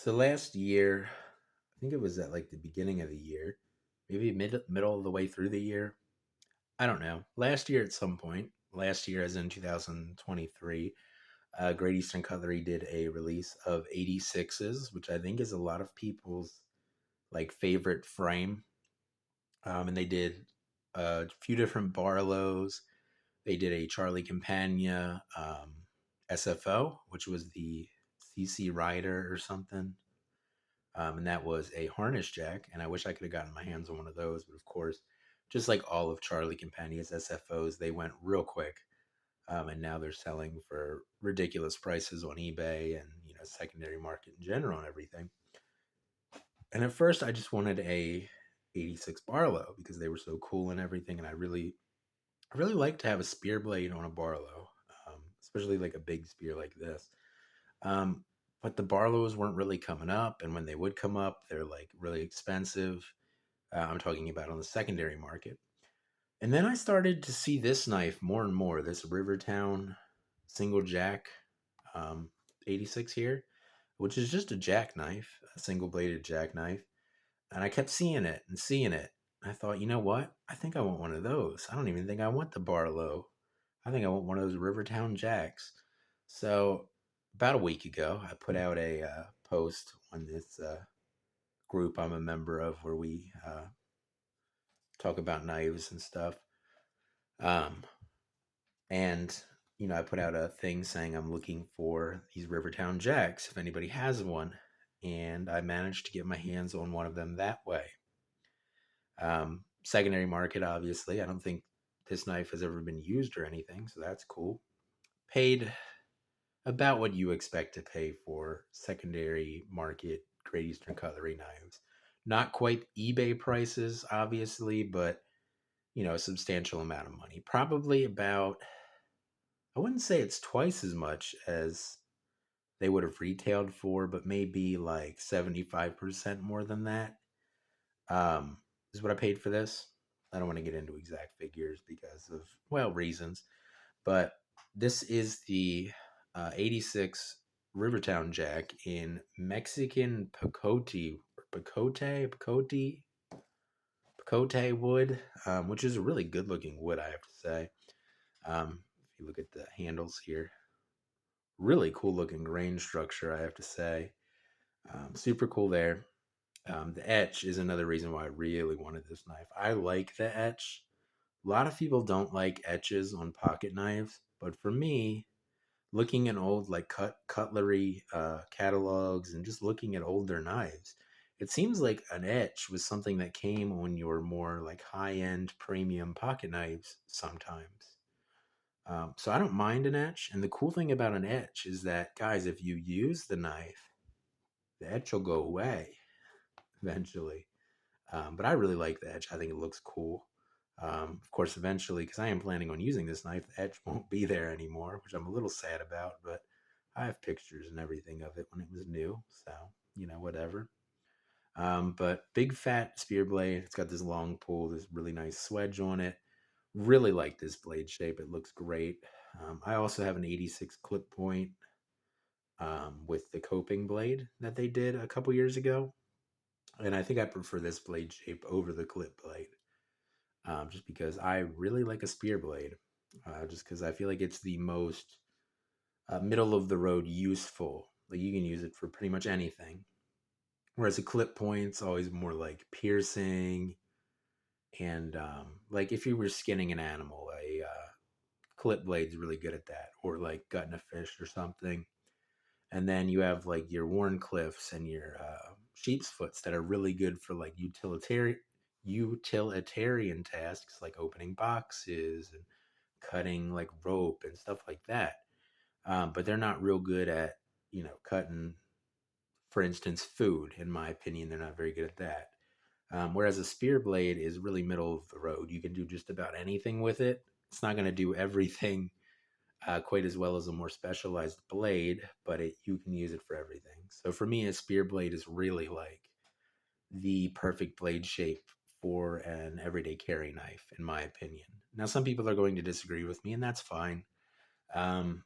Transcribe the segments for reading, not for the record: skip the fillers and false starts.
So last year, I think it was at like the beginning of the year, maybe middle of the way through the year. I don't know. Last year at some point, last year as in 2023, Great Eastern Cutlery did a release of 86s, which I think is a lot of people's like favorite frame. And they did a few different Barlows. They did a Charlie Campagna SFO, which was the CC Rider or something. And that was a harness jack. And I wish I could have gotten my hands on one of those, but of course, just like all of Charlie Campagna's SFOs, they went real quick, and now they're selling for ridiculous prices on eBay and secondary market in general and everything. And at first, I just wanted a 86 Barlow because they were so cool and everything, and I really like to have a spear blade on a Barlow, especially like a big spear like this. Um, but the Barlows weren't really coming up, and when they would come up, they're like really expensive. I'm talking about on the secondary market. And then I started to see this knife more and more, this Rivertown single jack um, 86 here, which is just a jackknife, a single bladed jackknife. And I kept seeing it and seeing it. I thought, you know what? I think I want one of those. I don't even think I want the Barlow. I think I want one of those Rivertown jacks. So about a week ago, I put out a post on this group I'm a member of where we talk about knives and stuff. Um, and I put out a thing saying I'm looking for these Rivertown jacks if anybody has one, and I managed to get my hands on one of them that way. Secondary market, obviously. I don't think this knife has ever been used or anything, so that's cool. Paid about what you expect to pay for secondary market Great Eastern Cutlery knives. Not quite eBay prices, obviously, but a substantial amount of money. Probably about, I wouldn't say it's twice as much as they would have retailed for, but maybe like 75% more than that. Um, is what I paid for this. I don't want to get into exact figures because of, well, reasons, but this is the 86 Rivertown Jack in Mexican Picote wood, which is a really good looking wood, I have to say. If you look at the handles here, really cool looking grain structure, I have to say. Super cool there. The etch is another reason why I really wanted this knife. I like the etch. A lot of people don't like etches on pocket knives, but for me, looking at old like cutlery catalogs and just looking at older knives, it seems like an etch was something that came on your more like high-end premium pocket knives sometimes. So I don't mind an etch, and the cool thing about an etch is that, guys, if you use the knife, the etch will go away eventually. But I really like the edge. I think it looks cool. Of course, eventually, because I am planning on using this knife, the edge won't be there anymore, which I'm a little sad about, but I have pictures and everything of it when it was new. So, whatever. But big fat spear blade. It's got this long pull, this really nice swedge on it. Really like this blade shape. It looks great. I also have an 86 clip point with the coping blade that they did a couple years ago. And I think I prefer this blade shape over the clip blade, just because I really like a spear blade, just because I feel like it's the most middle of the road useful. Like you can use it for pretty much anything. Whereas a clip point's always more like piercing, and like if you were skinning an animal, a clip blade's really good at that, or like gutting a fish or something. And then you have like your Warncliffs and your sheep's foots that are really good for like utilitarian tasks like opening boxes and cutting like rope and stuff like that. But they're not real good at cutting, for instance, food. In my opinion, they're not very good at that. Whereas a spear blade is really middle of the road. You can do just about anything with it. It's not going to do everything quite as well as a more specialized blade, but you can use it for everything. So for me, a spear blade is really like the perfect blade shape for an everyday carry knife, in my opinion. Now, some people are going to disagree with me, and that's fine. Um,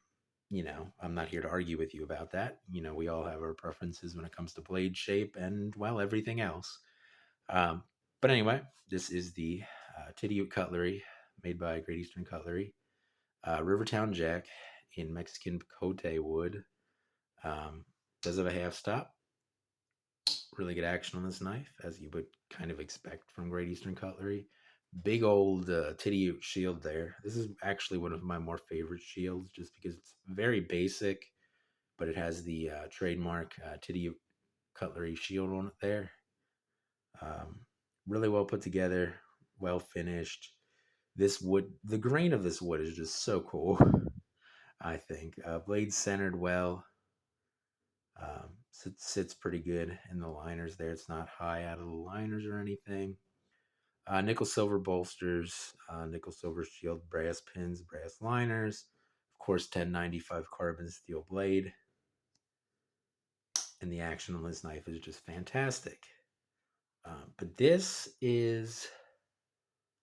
I'm not here to argue with you about that. We all have our preferences when it comes to blade shape and, well, everything else. Um, but anyway, this is the Titty Cutlery made by Great Eastern Cutlery. Rivertown Jack in Mexican Picote wood. Does have a half stop. Really good action on this knife, as you would kind of expect from Great Eastern Cutlery. Big old titty shield there. This is actually one of my more favorite shields just because it's very basic, but it has the trademark titty cutlery shield on it there. Um, really well put together, well finished. This wood, the grain of this wood is just so cool. I think blade centered well. Sits pretty good in the liners there. It's not high out of the liners or anything. Nickel silver bolsters, nickel silver shield, brass pins, brass liners. Of course, 1095 carbon steel blade. And the action on this knife is just fantastic. But this is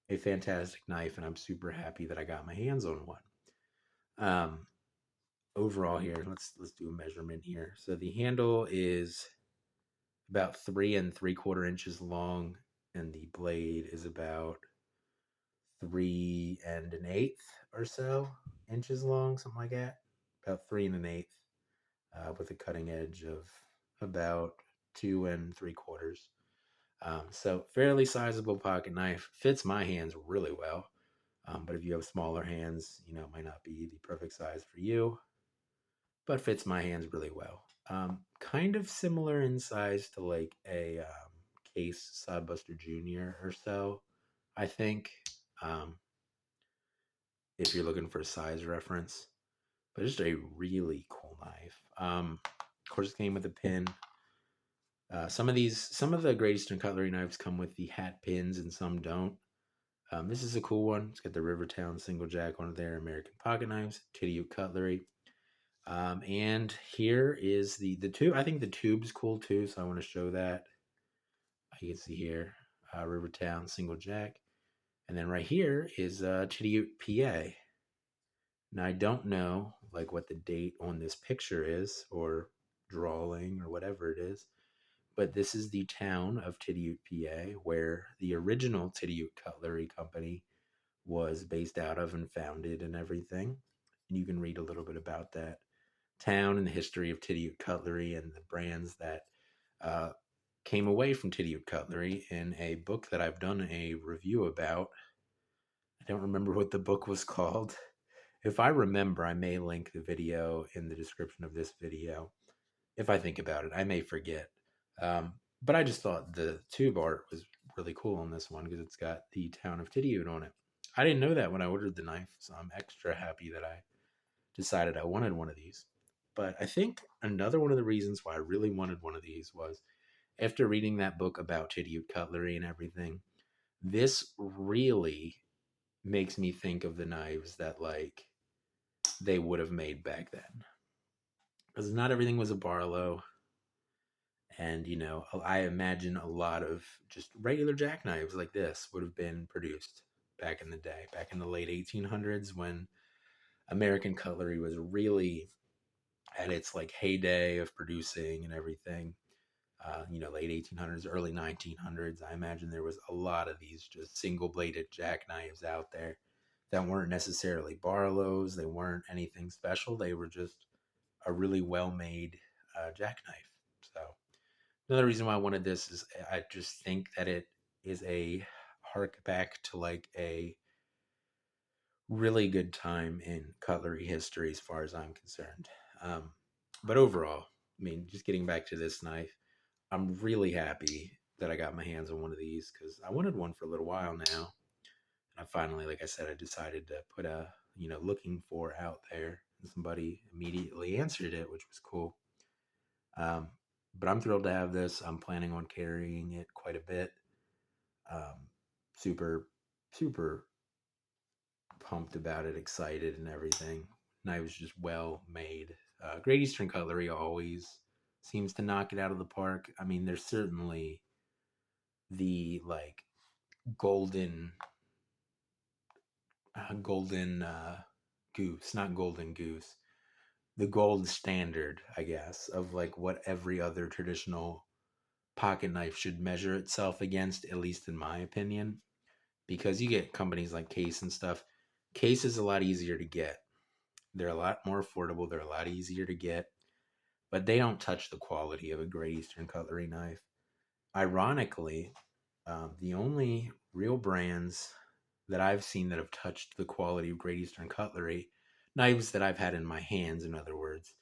a fantastic knife, and I'm super happy that I got my hands on one. Um, Overall, here, let's do a measurement here. So the handle is about 3 3/4 inches long, and the blade is about 3 1/8 or so inches long, something like that. About 3 1/8, with a cutting edge of about 2 3/4. So fairly sizable pocket knife. Fits my hands really well. But if you have smaller hands, it might not be the perfect size for you, but fits my hands really well. Kind of similar in size to like a Case Sodbuster Jr. or so, I think, um, if you're looking for a size reference. But just a really cool knife. Of course, it came with a pin. Some of the Great Eastern Cutlery knives come with the hat pins, and some don't. This is a cool one. It's got the Rivertown single jack on it there, American pocket knives, Titty Cutlery. And here is the tube. I think the tube's cool too, so I want to show that. You can see here, Rivertown single jack. And then right here is Titty PA. Now I don't know like what the date on this picture is, or drawing, or whatever it is, but this is the town of Tidiute, PA, where the original Tidiute Cutlery Company was based out of and founded and everything. And you can read a little bit about that town and the history of Tidiute Cutlery and the brands that uh, came away from Tidiute Cutlery in a book that I've done a review about. I don't remember what the book was called. If I remember, I may link the video in the description of this video. If I think about it, I may forget. But I just thought the tube art was really cool on this one because it's got the town of Tidiute on it. I didn't know that when I ordered the knife, so I'm extra happy that I decided I wanted one of these. But I think another one of the reasons why I really wanted one of these was after reading that book about Tidiute cutlery and everything, this really makes me think of the knives that like they would have made back then. Because not everything was a Barlow. And, I imagine a lot of just regular jackknives like this would have been produced back in the day, back in the late 1800s when American cutlery was really at its like heyday of producing and everything. Late 1800s, early 1900s. I imagine there was a lot of these just single bladed jackknives out there that weren't necessarily Barlows. They weren't anything special. They were just a really well made jackknife. So, another reason why I wanted this is I just think that it is a hark back to like a really good time in cutlery history as far as I'm concerned. Um, but overall, I mean, just getting back to this knife, I'm really happy that I got my hands on one of these because I wanted one for a little while now. And I finally, like I said, I decided to put a, looking for out there. And somebody immediately answered it, which was cool. Um, but I'm thrilled to have this. I'm planning on carrying it quite a bit. Um, super, super pumped about it, excited and everything. Knife was just well made. Great Eastern Cutlery always seems to knock it out of the park. I mean, there's certainly the like golden, golden goose, not golden goose. the gold standard, I guess, of like what every other traditional pocket knife should measure itself against, at least in my opinion. Because you get companies like Case and stuff. Case is a lot easier to get. They're a lot more affordable. They're a lot easier to get, but they don't touch the quality of a Great Eastern Cutlery knife. Ironically, the only real brands that I've seen that have touched the quality of Great Eastern Cutlery, knives that I've had in my hands, in other words,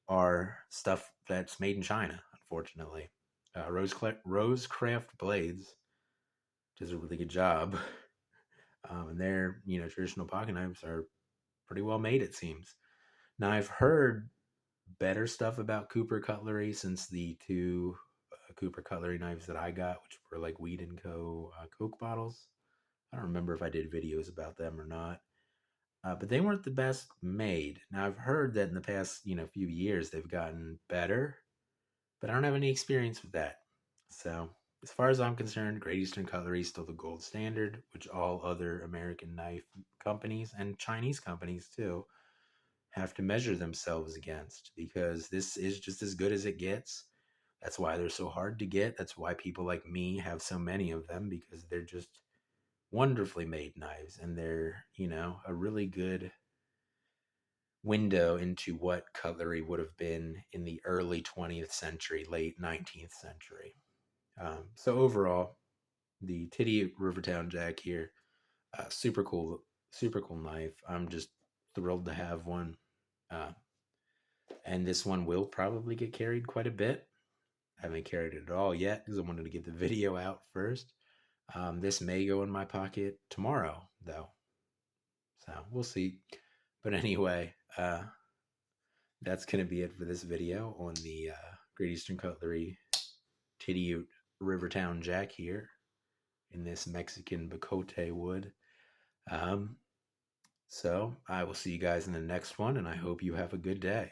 are stuff that's made in China, unfortunately. Rosecraft Blades does a really good job. And their, traditional pocket knives are pretty well made, it seems. Now, I've heard better stuff about Cooper Cutlery since the two Cooper Cutlery knives that I got, which were like Weed and Co. Coke bottles. I don't remember if I did videos about them or not, but they weren't the best made. Now I've heard that in the past, few years they've gotten better, but I don't have any experience with that. So as far as I'm concerned, Great Eastern Cutlery is still the gold standard, which all other American knife companies and Chinese companies too have to measure themselves against, because this is just as good as it gets. That's why they're so hard to get. That's why people like me have so many of them, because they're just wonderfully made knives, and they're, a really good window into what cutlery would have been in the early 20th century, late 19th century. So overall, the Titty Rivertown Jack here, super cool knife. I'm just thrilled to have one. Uh, and this one will probably get carried quite a bit. I haven't carried it at all yet because I wanted to get the video out first. This may go in my pocket tomorrow, though. So we'll see. But anyway, that's going to be it for this video on the Great Eastern Cutlery Titty Rivertown Jack here in this Mexican Bacote wood. So I will see you guys in the next one, and I hope you have a good day.